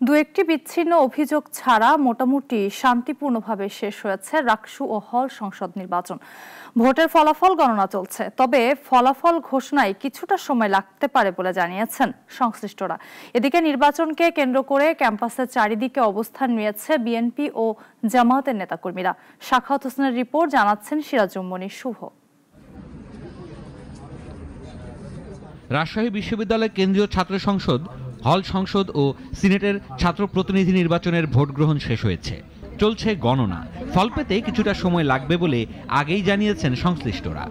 দু একটি বিচ্ছিন্ন অভিযোগ ছাড়া মোটামুটি শান্তিপূর্ণভাবে শেষ হয়েছে রাকসু ও হল সংসদ নির্বাচন। ভোটের ফলাফল গণনা চলছে, তবে ফলাফল ঘোষণায় কিছুটা সময় লাগতে পারে বলে জানিয়েছেন সংশ্লিষ্টরা। এদিকে নির্বাচনকে কেন্দ্র করে ক্যাম্পাসের চারিদিকে অবস্থান নিয়েছে বিএনপি ও জামায়াতের নেতাকর্মীরা। সাখাওয়াত হোসেনের রিপোর্ট, জানাচ্ছেন সিরাজুম্মনি শুভ। রাজশাহী বিশ্ববিদ্যালয় কেন্দ্রীয় ছাত্র সংসদ, হল সংসদ ও সিনেটের ছাত্র প্রতিনিধি নির্বাচনের ভোট গ্রহণ শেষ হয়েছে। চলছে গণনা। ফল পেতে কিছুটা সময় লাগবে বলে আগেই জানিয়েছেন সংশ্লিষ্টরা।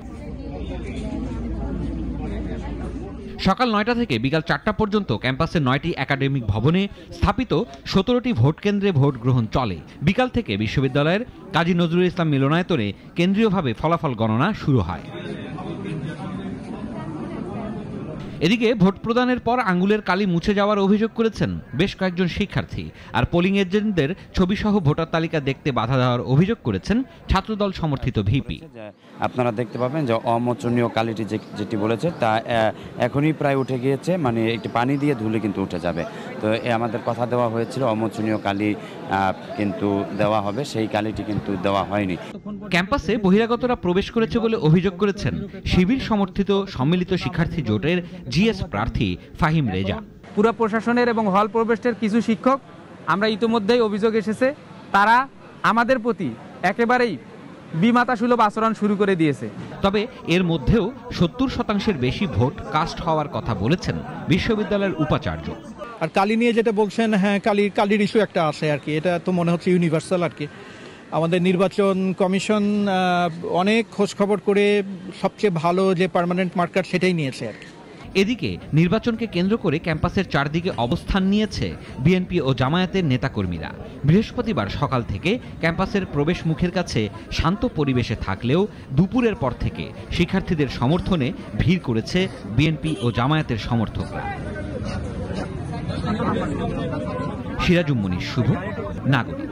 সকাল 9টা থেকে বিকাল 4টা পর্যন্ত ক্যাম্পাসের 9টি একাডেমিক ভবনে স্থাপিত 17টি ভোট কেন্দ্রে ভোট গ্রহণ চলে। বিকাল থেকে বিশ্ববিদ্যালয়ের কাজী নজরুল ইসলাম মিলনায়তনে কেন্দ্রীয়ভাবে ফলাফল গণনা শুরু হয়। এদিকে ভোট প্রদানের পর আঙ্গুলের কালি মুছে যাওয়ার অভিযোগ করেছেন বেশ কয়েকজন শিক্ষার্থী। আর পোলিং এজেন্টদের ছবিসহ ভোটার তালিকা দেখতে বাধা দেওয়ার অভিযোগ করেছেন ছাত্রদল সমর্থিত ভিপি। আপনারা দেখতে পাবেন যে অমোচনীয় কালিটি যেটি বলেছে তা এখনই প্রায় উঠে গিয়েছে, মানে একটি পানি দিয়ে ধুলে কিন্তু উঠে যাবে। তো আমাদের কথা দেওয়া হয়েছিল অমোচনীয় কালি কিন্তু দেওয়া হবে, সেই কালিটি কিন্তু দেওয়া হয়নি। ক্যাম্পাসে বহিরাগতরা প্রবেশ করেছে বলে অভিযোগ করেছেন শিবির সমর্থিত সম্মিলিত শিক্ষার্থী জোটের জিএস প্রার্থী ফাহিম রেজা। পুরো প্রশাসনের এবং হল প্রবেশের কিছু শিক্ষক, আমরা ইতিমধ্যেই অভিযোগ এসেছে, তারা আমাদের প্রতি একেবারেই বিমাতাসুলভ আচরণ শুরু করে দিয়েছে। তবে এর মধ্যেও 70% বেশি ভোট কাস্ট হওয়ার কথা বলেছেন বিশ্ববিদ্যালয়ের উপাচার্য। আর কালি নিয়ে যেটা বলছেন, হ্যাঁ কালির ইস্যু একটা আছে আর কি, এটা তো মনে হচ্ছে ইউনিভার্সাল আর কি। আমাদের নির্বাচন কমিশন অনেক খোঁজ খবর করে সবচেয়ে ভালো যে পার্মানেন্ট মার্কার সেটাই নিয়েছে আর কি। এদিকে নির্বাচনকে কেন্দ্র করে ক্যাম্পাসের চারদিকে অবস্থান নিয়েছে বিএনপি ও জামায়াতের নেতাকর্মীরা। বৃহস্পতিবার সকাল থেকে ক্যাম্পাসের প্রবেশ মুখের কাছে শান্ত পরিবেশে থাকলেও দুপুরের পর থেকে শিক্ষার্থীদের সমর্থনে ভিড় করেছে বিএনপি ও জামায়াতের সমর্থকরা। সিরাজুম্মনি শুভ, নাগরিক।